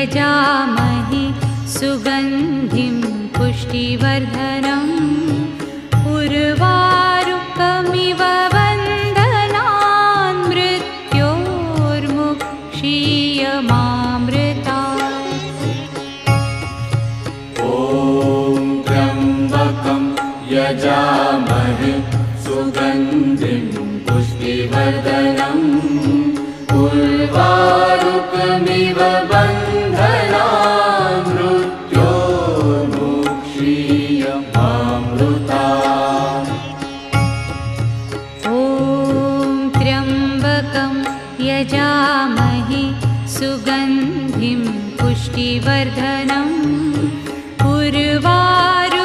यजामहे सुगन्धिं पुष्टिवर्धनम् उर्वारुकमिव वन्दनान् मृत्योर्मुक्षीयमामृतात्। ॐ त्र्यम्बकं यजामहे सुगन्धिं पुष्टिवर्धनम् उर्वारुकमिव बन्धनान् मृत्योर्मुक्षीयमामृतात्। ॐ त्र्यम्बकं यजामहे सुगन्धिं पुष्टिवर्धनम् उर्वारुकमिव